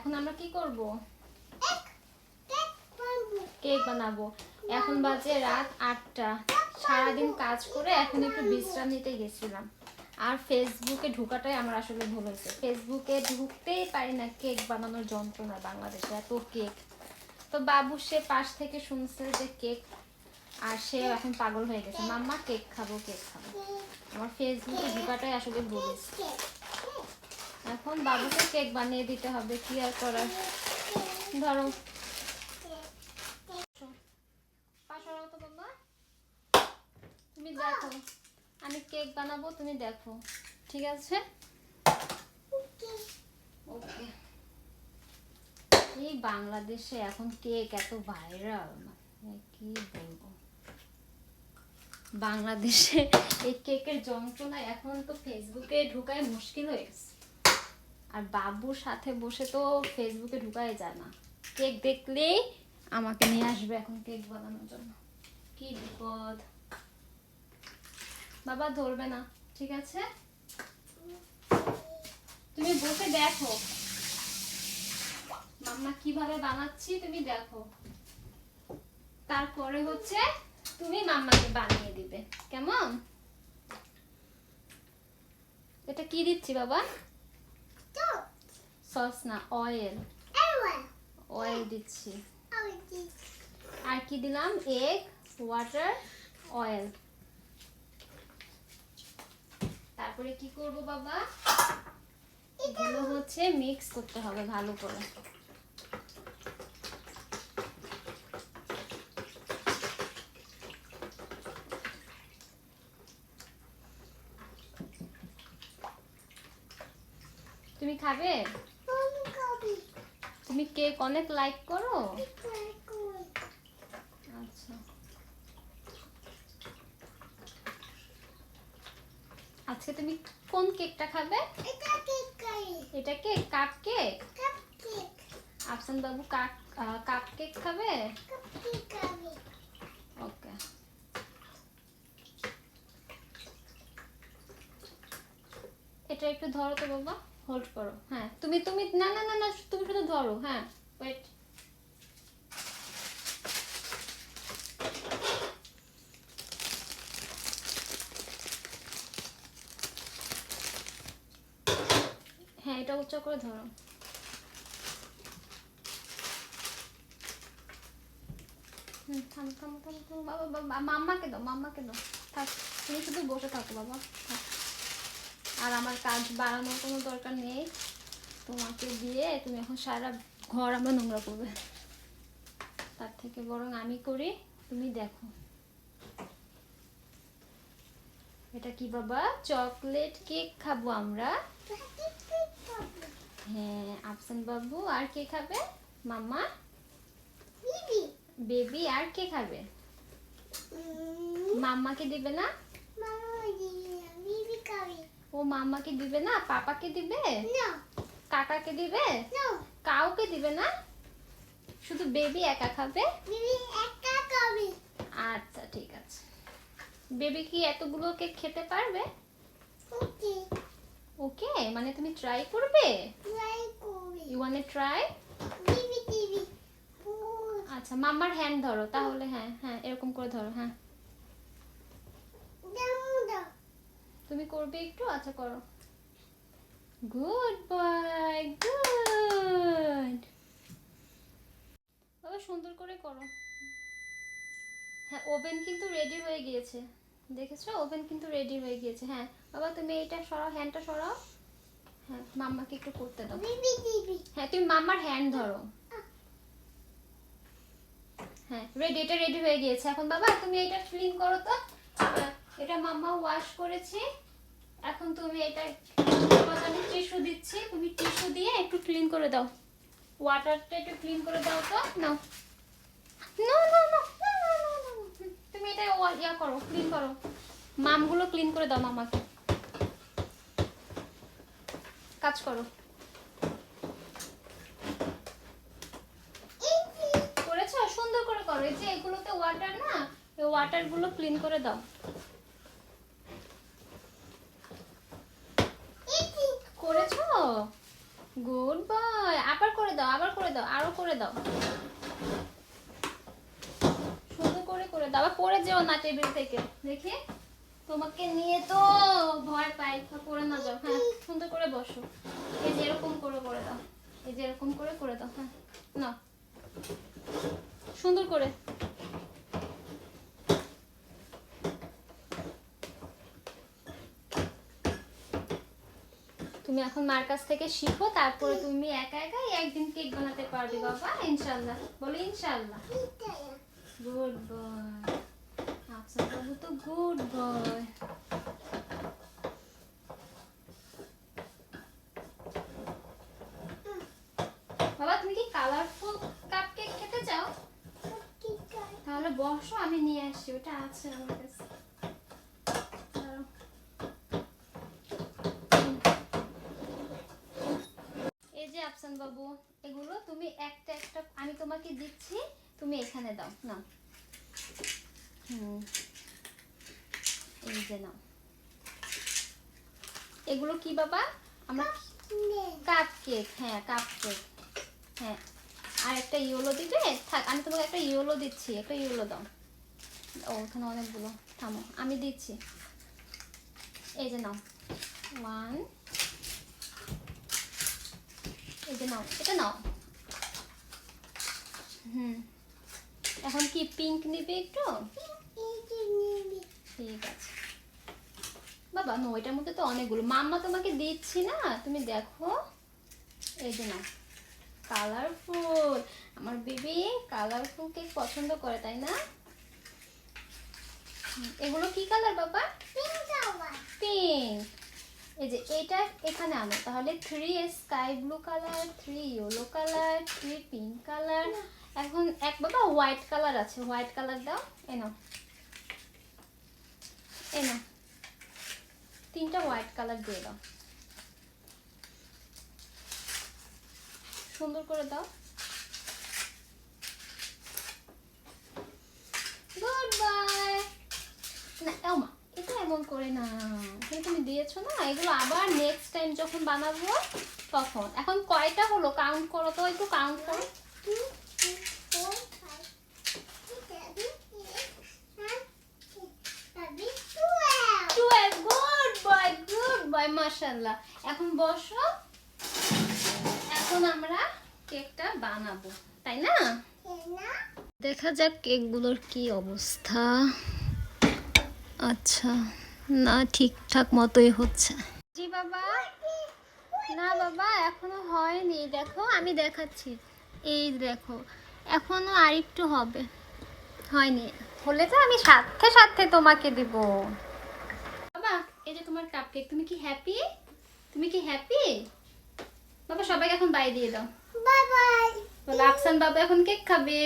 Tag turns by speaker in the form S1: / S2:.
S1: এখন আমরা কি করব? কেক বানাবো। এখন বাজে রাত 8টা। সারাদিন কাজ করে এখন একটু বিশ্রাম নিতে গেছিলাম। আর ফেসবুকে ঢোকাটাই আমার আসলে ভুল হয়েছে। ফেসবুকে ঢুকতেই পারি না, কেক বানানোর যন্ত্রণা। বাংলাদেশে এত কেক। তো বাবু সে পাশ থেকে শুনছে যে কেক, আর সে এখন পাগল হয়ে গেছে, মাম্মা কেক খাবো কেক খাবো। আমার ফেসবুকে ঢোকাটাই আসলে ভুল হয়েছে। এখন বাবুকে কেক বানিয়ে দিতে হবে, কি আর করার। ধরো তো বাবা, তুমি দেখো আমি কেক বানাবো, তুমি দেখো, ঠিক আছে? ওকে। এই বাংলাদেশে এখন কেক এত ভাইরাল, কি বলবো। বাংলাদেশে এই কেকের যন্ত্রণা এখন তো ফেসবুকে ঢুকায় মুশকিল হয়ে গেছে। আর বাবুর সাথে বসে তো ফেসবুকে ঢুকাই যায় না। কেক দেখলেই আমাকে নিয়ে আসবে এখন কেক বানানোর জন্য। কি বিপদ। বাবা ধরবে না, ঠিক আছে? তুমি বসে দেখো মাম্মা কিভাবে বানাচ্ছি, তুমি দেখো। তারপরে হচ্ছে তুমি মাম্মাকে বানিয়ে দিবে, কেমন? এটা কি দিচ্ছি বাবা? সস না, অয়েল। অয়েল দিচ্ছি। আর কি দিলাম? Egg, water, oil. তারপরে কি করব বাবা? এগুলো হচ্ছে মিক্স করতে হবে ভালো করে। তুমি খাবে? তুমি কেক অনেক লাইক করো? আচ্ছা আজকে তুমি কোন কেকটা খাবে? এটা কেক, কাপ কেক। আফসান বাবু কাপ কেক খাবে? ওকে। এটা একটু ধরো তো বাবা, হোল্ড করো। হ্যাঁ তুমি তুমি না না না না, তুমি শুধু ধরো। হ্যাঁ ওয়েট। হ্যাঁ এটা উচ্চ করে ধরো। থাম থাম থাম থাম বাবা, বাবা মাম্মাকে দাও, মাম্মাকে দাও। থাক, তুমি শুধু বসে থাকো বাবা, থাক। আর আমার কাজ বাড়ানোর কোনো দরকার নেই। তোমাকে দিয়ে তুমি এখন সারা ঘর আমরা নোংরা করবে। তার থেকে বরং আমি করি, তুমি দেখো। এটা কি বাবা? চকলেট কেক খাবো আমরা। হ্যাঁ আফসান বাবু। আর কে খাবে? মাম্মা, বেবি। আর কে খাবে? মাম্মাকে দিবে না? ও মাম্মাকে দিবে না, পাপাকে দিবে? কাকাকে দিবে? কাউকে দিবে না, শুধু বেবি একা খাবে? আচ্ছা ঠিক আছে। বেবি কি এতগুলো কেক খেতে পারবে? ওকে, মানে তুমি ট্রাই করবে? You want to try? আচ্ছা মাম্মার হ্যান্ড ধরো তাহলে। হ্যাঁ হ্যাঁ এরকম করে ধরো। হ্যাঁ তুমি করবে একটু? আচ্ছা করো। Good boy, good. বাবা সুন্দর করে করো। হ্যাঁ ওভেন কিন্তু রেডি হয়ে গিয়েছে, দেখেছো? ওভেন কিন্তু রেডি হয়ে গিয়েছে। হ্যাঁ বাবা তুমি এইটা সরাও, হ্যান্ডটা সরাও। হ্যাঁ মাম্মাকে একটু করতে দাও। হ্যাঁ তুমি মাম্মার হ্যান্ড ধরো। হ্যাঁ রেডি, এটা রেডি হয়ে গিয়েছে। এখন বাবা তুমি এটা ক্লিন করো তো। এটা মাম্মা ওয়াশ করেছি। এখন তুমি এটা, আমি টিস্যু দিচ্ছি, তুমি টিস্যু দিয়ে একটু ক্লিন করে দাও। ওয়াটারটা একটু ক্লিন করে দাও তো। নাও। নো নো নো, তুমি এটা ইয়া করো, ক্লিন করো। মামগুলো ক্লিন করে দাও মামাকে। কাজ করো। করেছো? সুন্দর করে করো। এই যে এগুলোতে ওয়াটার না, এই ওয়াটারগুলো ক্লিন করে দাও। করেছো? Good boy. আবার করে দাও, আবার করে দাও, আরো করে দাও, সুন্দর করে করে দাও। আবার পড়ে যেও না টেবিল থেকে, দেখি তোমাকে নিয়ে তো ভয় পাই, পড়ে না যাও। হ্যাঁ সুন্দর করে বসো, এই যে এরকম করে করে দাও, এই যে এরকম করে করে দাও। হ্যাঁ না, সুন্দর করে। তুমি এখন মার কাছ থেকে শিখো, তারপরে তুমি একা একাই একদিন কেক বানাতে পারবে বাবা, ইনশাআল্লাহ। বলো ইনশাআল্লাহ। গুড বয়, আচ্ছা বাবু তো গুড বয়। বাবা তুমি কি কালারফুল কাপকেক খেতে চাও? তাহলে বসো, আমি নিয়ে আসছি, ওটা আছে আমার কাছে। এই যে আফসান বাবু, এগুলো তুমি একটা একটা আমি তোমাকে দিচ্ছি, তুমি এখানে দাও না। এই যে নাও। এগুলো কি বাবা? আমরা কাপকেক। হ্যাঁ কাপকেক। হ্যাঁ আর একটা ইয়েলো দিবে? থাক আমি তোমাকে একটা ইয়েলো দিচ্ছি, একটা ইয়েলো দাও। ও ওখানে অনেকগুলো, থামো আমি দিচ্ছি। এই যে নাও, 1, এই যে নাও, এটা নাও। এখন কি পিঙ্ক নিবে একটু? ঠিক আছে বাবা। নো, এটার মধ্যে তো অনেকগুলো, মাম্মা তোমাকে দিচ্ছি না, তুমি দেখো। এই যে নাও, কালারফুল। আমার বেবি কালারফুল কেক পছন্দ করে, তাই না? এগুলো কি কালার বাবা? পিঙ্ক। এই যে এটা এখানে আনো, তাহলে 3 sky blue colour, 3 yellow colour, 3 pink colour. এখন এক বাবা হোয়াইট কালার আছে, হোয়াইট কালার দাও। এনো এনো, 3টা হোয়াইট কালার দিয়ে দাও, সুন্দর করে দাও। Good bye. না মা, এটা এমন করে না, তুমি দিয়েছো না, এগুলো আবার নেক্সট টাইম যখন বানাবো তখন। এখন কয়টা হলো কাউন্ট করো তো, একটু কাউন্ট করো। 2, 3, 4, 5, 6, 7, 8, 9, 10, 12। গুড বয়, গুড বয়, মাশাআল্লাহ। এখন বসো, এখন আমরা কেকটা বানাবো, তাই না? দেখা যাক কেকগুলোর কি অবস্থা। আচ্ছা না, ঠিকঠাক মতোই হচ্ছে। জি বাবা। না বাবা এখনো হয়নি, দেখো আমি দেখাচ্ছি, এই দেখো এখনো আরেকটু হবে, হয়নি। হলে তো আমি সাথে সাথে তোমাকে দিব বাবা। এই যে তোমার কাপকেক, তুমি কি হ্যাপি? তুমি কি হ্যাপি বাবা? সবাইকে এখন বাই দিয়ে দাও, বাই বাই। বলো আফসান বাবা এখন কেক খাবে।